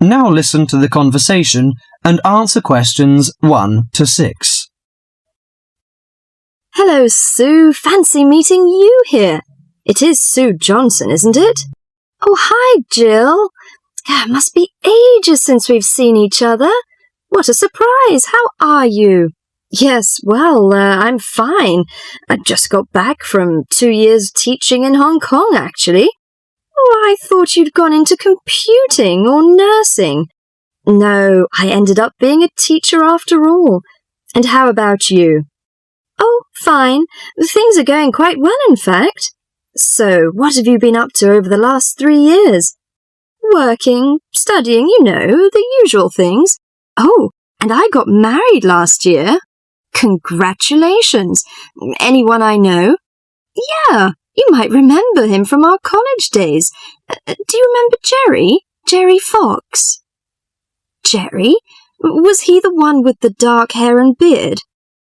Now listen to the conversation and answer questions 1 to 6. Hello, Sue. Fancy meeting you here. It is Sue Johnson, isn't it? Oh, hi, Jill. Must be ages since we've seen each other. What a surprise. How are you? Yes, well, I'm fine. I just got back from 2 years teaching in Hong Kong, actually. Oh, I thought you'd gone into computing or nursing. No, I ended up being a teacher after all. And how about you? Oh, fine. Things are going quite well, in fact. So, what have you been up to over the last 3 years? Working, studying, you know, the usual things. Oh, and I got married last year. Congratulations. Anyone I know? Yeah, you might remember him from our college days. Do you remember Jerry? Jerry Fox? Jerry? Was he the one with the dark hair and beard?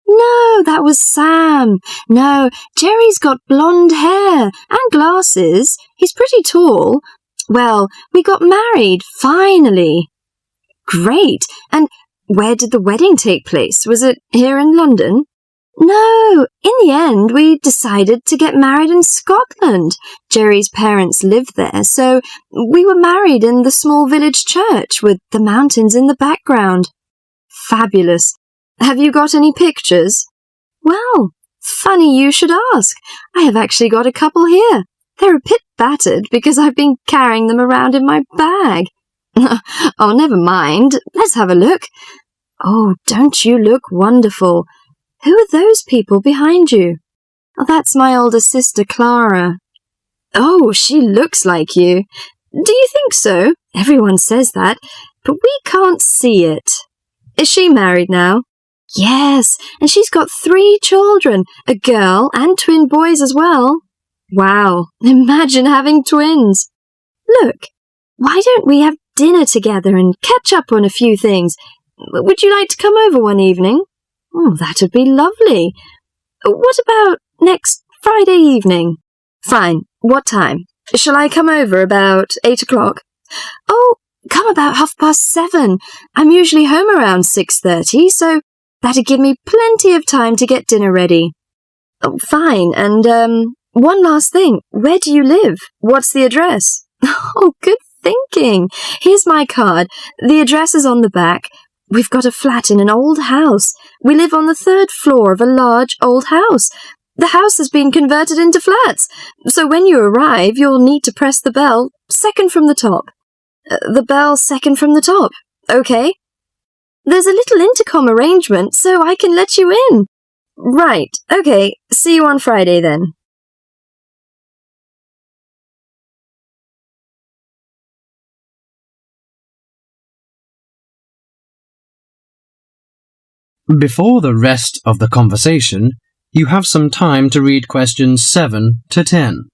No, that was Sam. No, Jerry's got blonde hair and glasses. He's pretty tall. Well, we got married, finally. Great. And where did the wedding take place? Was it here in London? No, in the end, we decided to get married in Scotland. Jerry's parents lived there, so we were married in the small village church with the mountains in the background. Fabulous. Have you got any pictures? Well, funny you should ask. I have actually got a couple here. They're a bit battered because I've been carrying them around in my bag. Oh, never mind. Let's have a look. Oh, don't you look wonderful. Who are those people behind you? Oh, that's my older sister, Clara. Oh, she looks like you. Do you think so? Everyone says that, but we can't see it. Is she married now? Yes, and she's got 3 children, a girl and twin boys as well. Wow, imagine having twins. Look, why don't we have dinner together and catch up on a few things? Would you like to come over one evening? Oh, that'd be lovely. What about next Friday evening? Fine. What time? Shall I come over about 8 o'clock? Oh, come about 7:30. I'm usually home around 6:30, so that'd give me plenty of time to get dinner ready. Oh, fine. And, one last thing. Where do you live? What's the address? Oh, good thinking. Here's my card. The address is on the back. We've got a flat in an old house. We live on the 3rd floor of a large old house. The house has been converted into flats, so when you arrive, you'll need to press the bell, second from the top. The bell second from the top, okay? There's a little intercom arrangement, so I can let you in. Right, okay, see you on Friday then. Before the rest of the conversation, you have some time to read questions 7 to 10.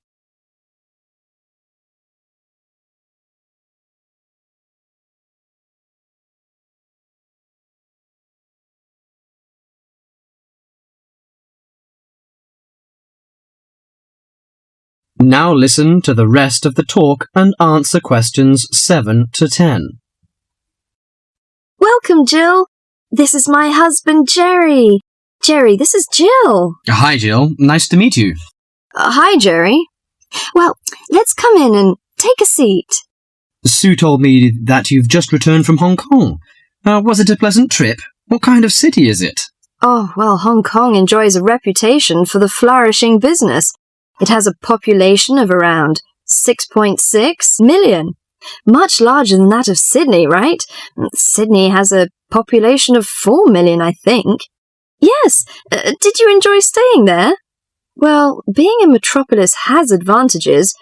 Now listen to the rest of the talk and answer questions 7 to 10. Welcome, Jill. This is my husband, Jerry. Jerry, this is Jill. Hi, Jill. Nice to meet you. Hi, Jerry. Well, let's come in and take a seat. Sue told me that you've just returned from Hong Kong. Was it a pleasant trip? What kind of city is it? Oh, well, Hong Kong enjoys a reputation for the flourishing business. It has a population of around 6.6 million. Much larger than that of Sydney, right? Sydney has a population of 4 million, I think. Yes, did you enjoy staying there? Well, being a metropolis has advantages.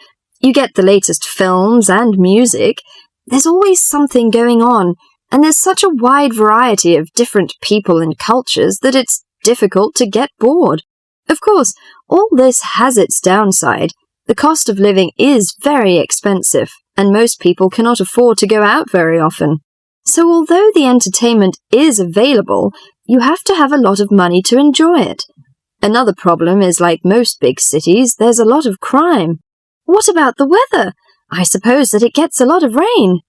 You get the latest films and music. There's always something going on, and there's such a wide variety of different people and cultures that it's difficult to get bored. Of course, all this has its downside. The cost of living is very expensive, and most people cannot afford to go out very often. So although the entertainment is available, you have to have a lot of money to enjoy it. Another problem is, like most big cities, there's a lot of crime. What about the weather? I suppose that it gets a lot of rain.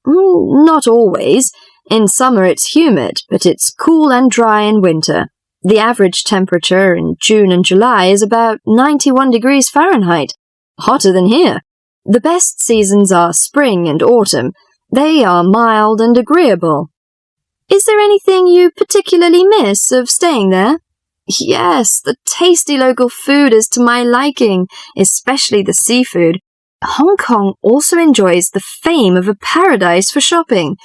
Not always. In summer it's humid, but it's cool and dry in winter. The average temperature in June and July is about 91 degrees Fahrenheit. Hotter than here. The best seasons are spring and autumn. They are mild and agreeable. Is there anything you particularly miss of staying there? Yes, the tasty local food is to my liking, especially the seafood. Hong Kong also enjoys the fame of a paradise for shopping,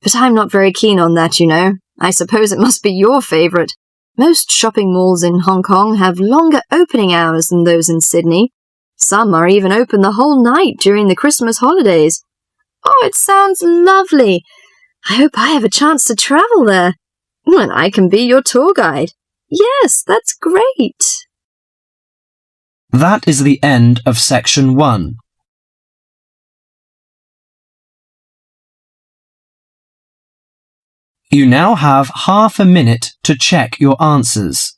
but I'm not very keen on that, you know. I suppose it must be your favourite. Most shopping malls in Hong Kong have longer opening hours than those in Sydney. Some are even open the whole night during the Christmas holidays. Oh, it sounds lovely. I hope I have a chance to travel there. And I can be your tour guide. Yes, that's great. That is the end of section 1. You now have half a minute to check your answers.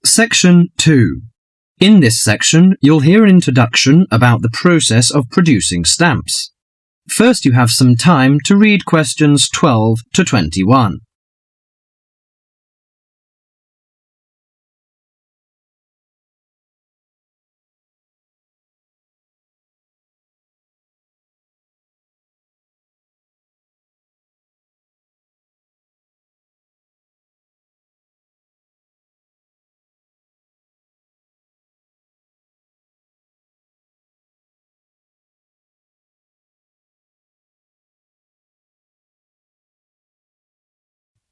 Section 2. In this section, you'll hear an introduction about the process of producing stamps. First, you have some time to read questions 12 to 21.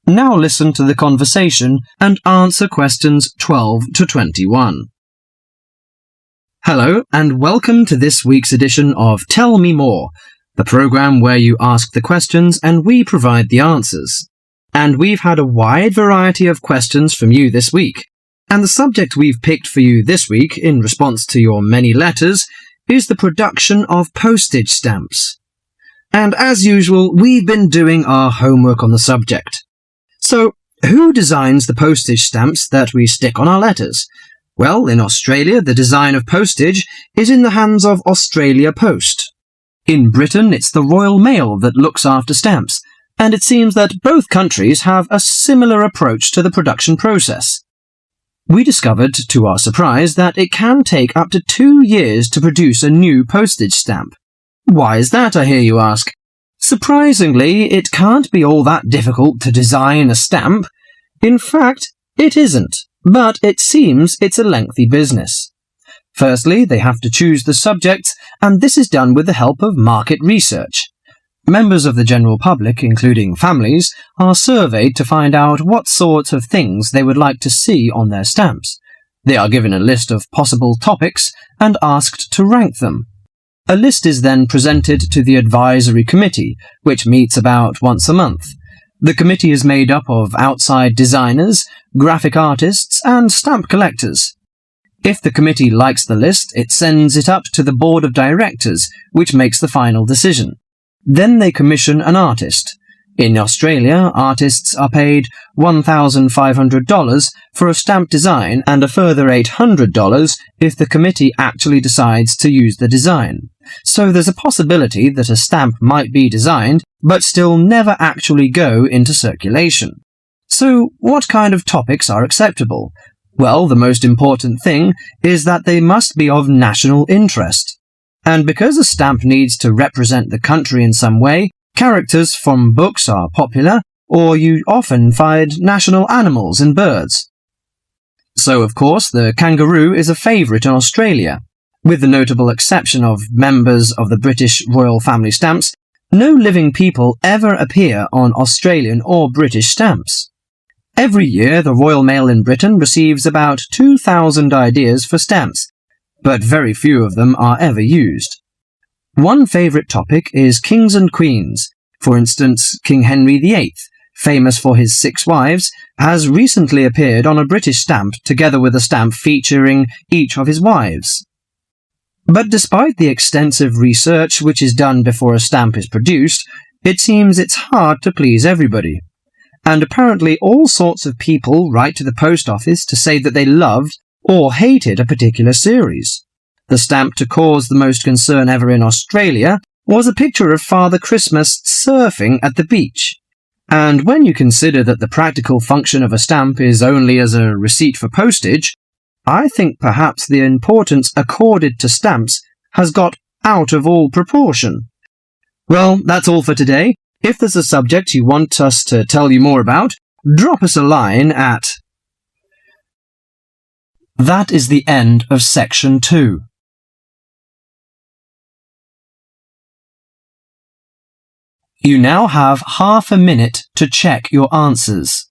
Now listen to the conversation and answer questions 12 to 21. Hello, and welcome to this week's edition of Tell Me More, the program where you ask the questions and we provide the answers. And we've had a wide variety of questions from you this week. And the subject we've picked for you this week, in response to your many letters, is the production of postage stamps. And as usual, we've been doing our homework on the subject. So, who designs the postage stamps that we stick on our letters? Well, in Australia, the design of postage is in the hands of Australia Post. In Britain, it's the Royal Mail that looks after stamps, and it seems that both countries have a similar approach to the production process. We discovered, to our surprise, that it can take up to 2 years to produce a new postage stamp. Why is that, I hear you ask? Surprisingly, it can't be all that difficult to design a stamp. In fact, it isn't, but it seems it's a lengthy business. Firstly, they have to choose the subjects, and this is done with the help of market research. Members of the general public, including families, are surveyed to find out what sorts of things they would like to see on their stamps. They are given a list of possible topics and asked to rank them. A list is then presented to the advisory committee, which meets about once a month. The committee is made up of outside designers, graphic artists, and stamp collectors. If the committee likes the list, it sends it up to the board of directors, which makes the final decision. Then they commission an artist. In Australia, artists are paid $1,500 for a stamp design and a further $800 if the committee actually decides to use the design. So there's a possibility that a stamp might be designed, but still never actually go into circulation. So what kind of topics are acceptable? Well, the most important thing is that they must be of national interest. And because a stamp needs to represent the country in some way, characters from books are popular, or you often find national animals and birds. So, of course, the kangaroo is a favourite in Australia. With the notable exception of members of the British royal family stamps, no living people ever appear on Australian or British stamps. Every year, the Royal Mail in Britain receives about 2,000 ideas for stamps, but very few of them are ever used. One favourite topic is kings and queens. For instance, King Henry VIII, famous for his 6 wives, has recently appeared on a British stamp together with a stamp featuring each of his wives. But despite the extensive research which is done before a stamp is produced, it seems it's hard to please everybody. And apparently all sorts of people write to the post office to say that they loved or hated a particular series. The stamp to cause the most concern ever in Australia was a picture of Father Christmas surfing at the beach. And when you consider that the practical function of a stamp is only as a receipt for postage, I think perhaps the importance accorded to stamps has got out of all proportion. Well, that's all for today. If there's a subject you want us to tell you more about, drop us a line at... That is the end of section 2. You now have half a minute to check your answers.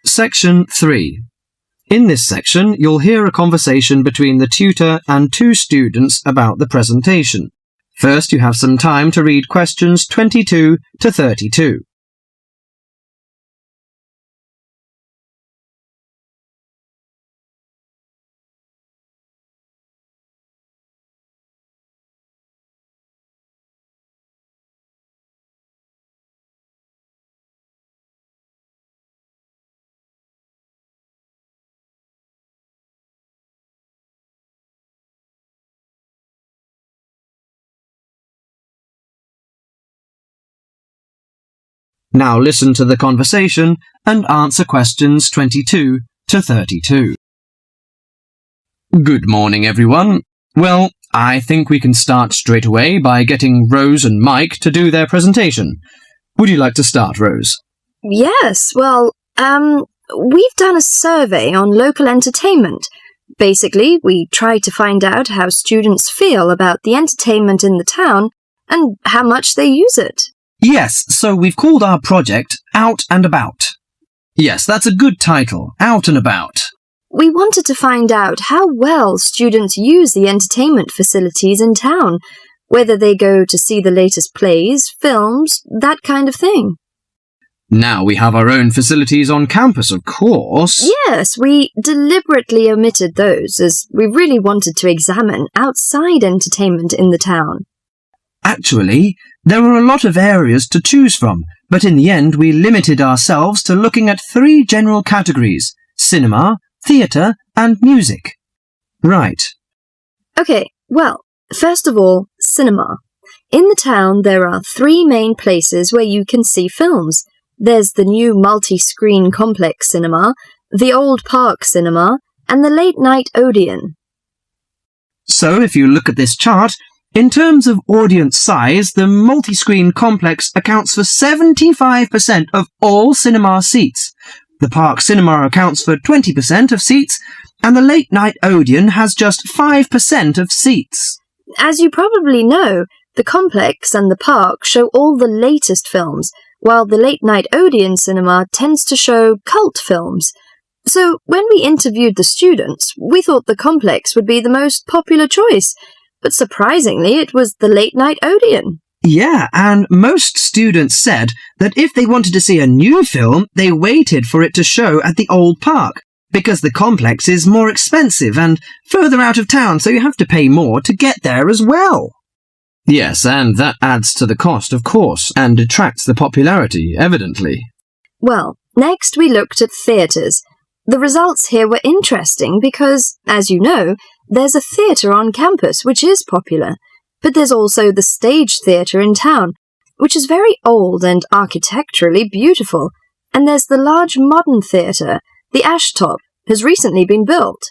Section 3. In this section, you'll hear a conversation between the tutor and 2 students about the presentation. First, you have some time to read questions 22 to 32. Now listen to the conversation and answer questions 22 to 32. Good morning, everyone. Well, I think we can start straight away by getting Rose and Mike to do their presentation. Would you like to start, Rose? Yes, well, we've done a survey on local entertainment. Basically, we tried to find out how students feel about the entertainment in the town and how much they use it. Yes, so we've called our project Out and About. Yes, that's a good title, Out and About. We wanted to find out how well students use the entertainment facilities in town, whether they go to see the latest plays, films, that kind of thing. Now we have our own facilities on campus, of course. Yes, we deliberately omitted those, as we really wanted to examine outside entertainment in the town. Actually, there were a lot of areas to choose from, but in the end we limited ourselves to looking at 3 general categories: cinema, theatre, and music. Right. Okay, well, first of all, cinema. In the town there are 3 main places where you can see films. There's the new multi-screen complex cinema, the old park cinema, and the late-night Odeon. So if you look at this chart, in terms of audience size, the multi-screen complex accounts for 75% of all cinema seats. The park cinema accounts for 20% of seats, and the late-night Odeon has just 5% of seats. As you probably know, the complex and the park show all the latest films, while the late-night Odeon cinema tends to show cult films. So when we interviewed the students, we thought the complex would be the most popular choice, but surprisingly it was the late-night Odeon. Yeah, and most students said that if they wanted to see a new film, they waited for it to show at the old park, because the complex is more expensive and further out of town, so you have to pay more to get there as well. Yes, and that adds to the cost, of course, and detracts the popularity, evidently. Well, next we looked at theatres. The results here were interesting because, as you know, there's a theatre on campus which is popular, but there's also the Stage Theatre in town, which is very old and architecturally beautiful, and there's the large modern theatre, the Ashtop, has recently been built.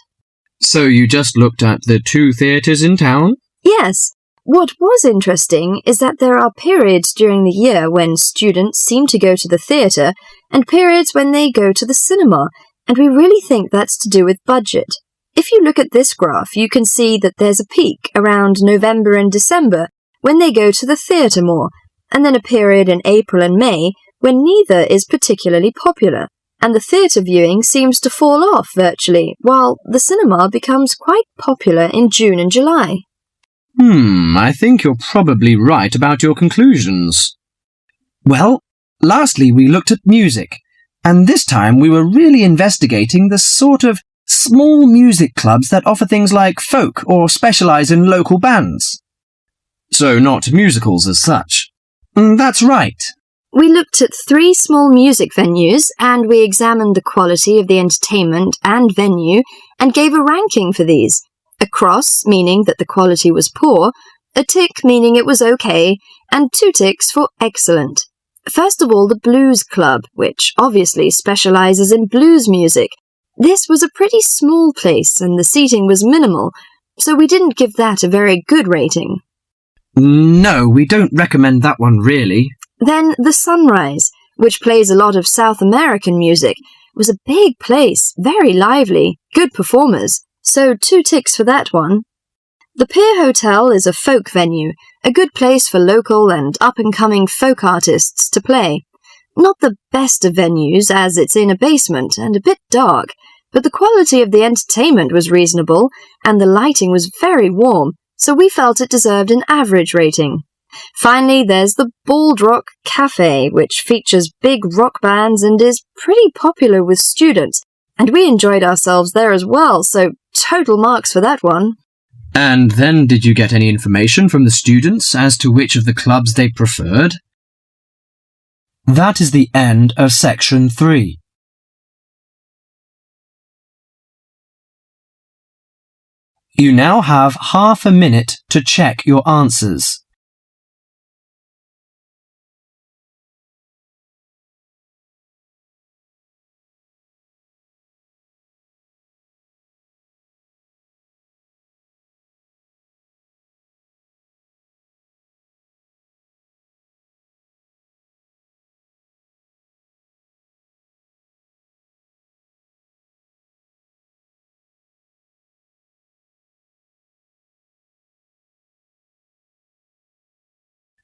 So you just looked at the 2 theatres in town? Yes. What was interesting is that there are periods during the year when students seem to go to the theatre and periods when they go to the cinema, and we really think that's to do with budget. If you look at this graph, you can see that there's a peak around November and December when they go to the theatre more, and then a period in April and May when neither is particularly popular, and the theatre viewing seems to fall off virtually, while the cinema becomes quite popular in June and July. I think you're probably right about your conclusions. Well, lastly we looked at music, and this time we were really investigating the sort of small music clubs that offer things like folk or specialise in local bands. So not musicals as such. That's right. We looked at 3 small music venues, and we examined the quality of the entertainment and venue and gave a ranking for these. A cross, meaning that the quality was poor, a tick, meaning it was okay, and 2 ticks for excellent. First of all, the Blues Club, which obviously specialises in blues music. This was a pretty small place, and the seating was minimal, so we didn't give that a very good rating. No, we don't recommend that one really. Then the Sunrise, which plays a lot of South American music, was a big place, very lively, good performers, so 2 ticks for that one. The Pier Hotel is a folk venue, a good place for local and up-and-coming folk artists to play. Not the best of venues, as it's in a basement and a bit dark, but the quality of the entertainment was reasonable, and the lighting was very warm, so we felt it deserved an average rating. Finally, there's the Bald Rock Cafe, which features big rock bands and is pretty popular with students, and we enjoyed ourselves there as well, so total marks for that one. And then did you get any information from the students as to which of the clubs they preferred? That is the end of section 3. You now have half a minute to check your answers.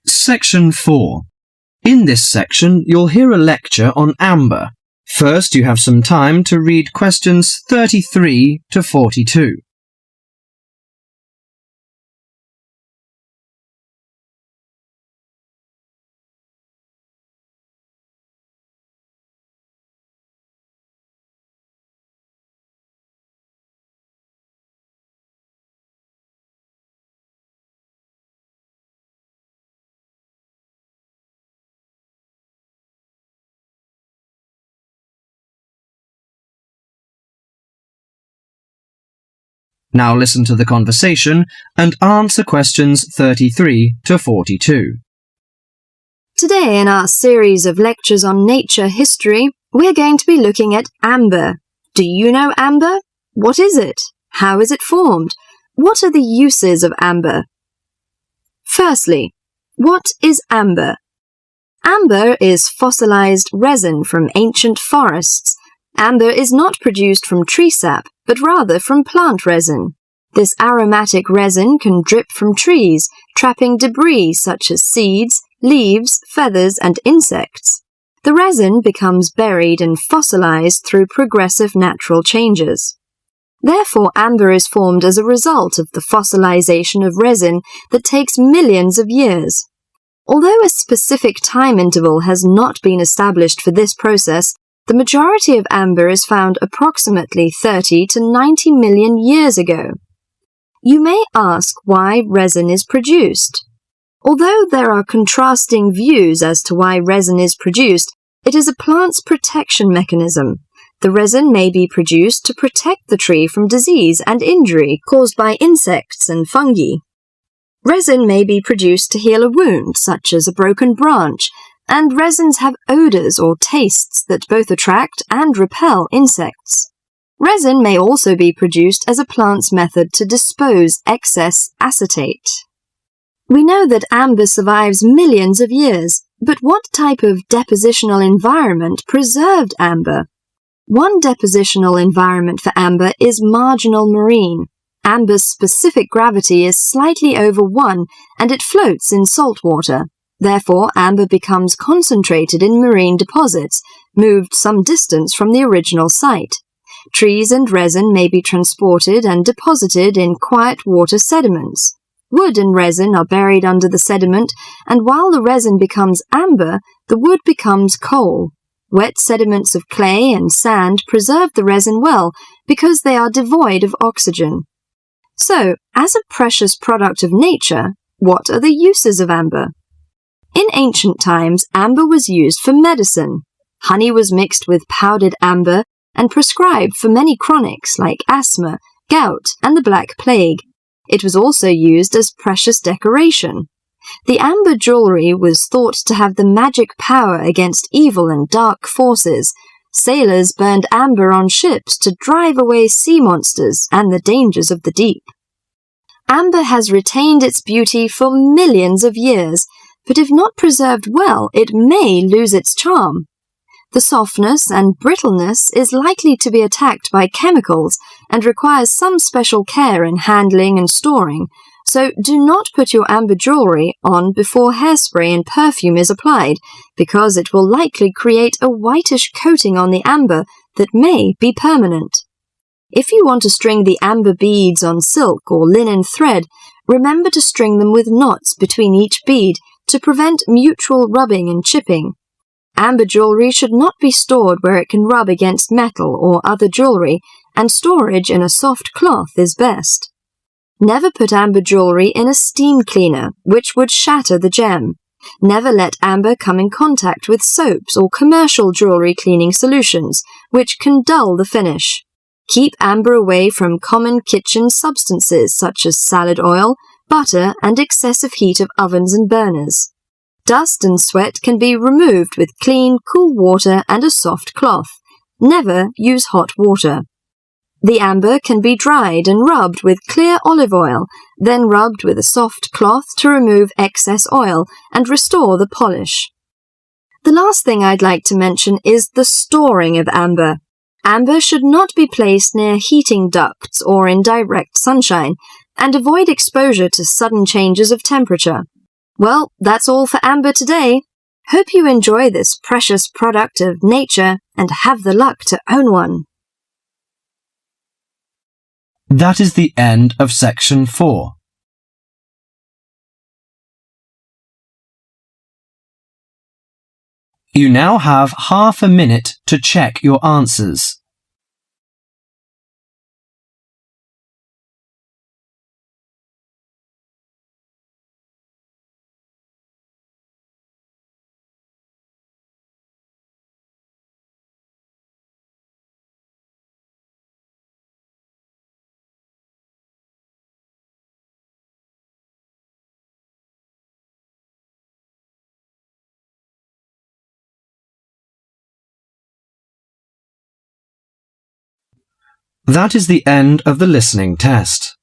Section 4. In this section, you'll hear a lecture on amber. First, you have some time to read questions 33 to 42. Now listen to the conversation and answer questions 33 to 42. Today, in our series of lectures on nature history, we're going to be looking at amber. Do you know amber? What is it? How is it formed? What are the uses of amber? Firstly, what is amber? Amber is fossilized resin from ancient forests. Amber is not produced from tree sap, but rather from plant resin. This aromatic resin can drip from trees, trapping debris such as seeds, leaves, feathers, and insects. The resin becomes buried and fossilized through progressive natural changes. Therefore, amber is formed as a result of the fossilization of resin that takes millions of years. Although a specific time interval has not been established for this process, the majority of amber is found approximately 30 to 90 million years ago. You may ask why resin is produced. Although there are contrasting views as to why resin is produced, it is a plant's protection mechanism. The resin may be produced to protect the tree from disease and injury caused by insects and fungi. Resin may be produced to heal a wound, such as a broken branch, and resins have odors or tastes that both attract and repel insects. Resin may also be produced as a plant's method to dispose excess acetate. We know that amber survives millions of years, but what type of depositional environment preserved amber? One depositional environment for amber is marginal marine. Amber's specific gravity is slightly over 1 and it floats in salt water. Therefore, amber becomes concentrated in marine deposits, moved some distance from the original site. Trees and resin may be transported and deposited in quiet water sediments. Wood and resin are buried under the sediment, and while the resin becomes amber, the wood becomes coal. Wet sediments of clay and sand preserve the resin well because they are devoid of oxygen. So, as a precious product of nature, what are the uses of amber? In ancient times, amber was used for medicine. Honey was mixed with powdered amber and prescribed for many chronics like asthma, gout, and the Black Plague. It was also used as precious decoration. The amber jewelry was thought to have the magic power against evil and dark forces. Sailors burned amber on ships to drive away sea monsters and the dangers of the deep. Amber has retained its beauty for millions of years, but if not preserved well, it may lose its charm. The softness and brittleness is likely to be attacked by chemicals and requires some special care in handling and storing, so do not put your amber jewelry on before hairspray and perfume is applied, because it will likely create a whitish coating on the amber that may be permanent. If you want to string the amber beads on silk or linen thread, remember to string them with knots between each bead to prevent mutual rubbing and chipping. Amber jewelry should not be stored where it can rub against metal or other jewelry, and storage in a soft cloth is best. Never put amber jewelry in a steam cleaner, which would shatter the gem. Never let amber come in contact with soaps or commercial jewelry cleaning solutions, which can dull the finish. Keep amber away from common kitchen substances such as salad oil, butter, and excessive heat of ovens and burners. Dust and sweat can be removed with clean, cool water and a soft cloth. Never use hot water. The amber can be dried and rubbed with clear olive oil, then rubbed with a soft cloth to remove excess oil and restore the polish. The last thing I'd like to mention is the storing of amber. Amber should not be placed near heating ducts or in direct sunshine, and avoid exposure to sudden changes of temperature. Well, that's all for amber today. Hope you enjoy this precious product of nature and have the luck to own one. That is the end of section 4. You now have half a minute to check your answers. That is the end of the listening test.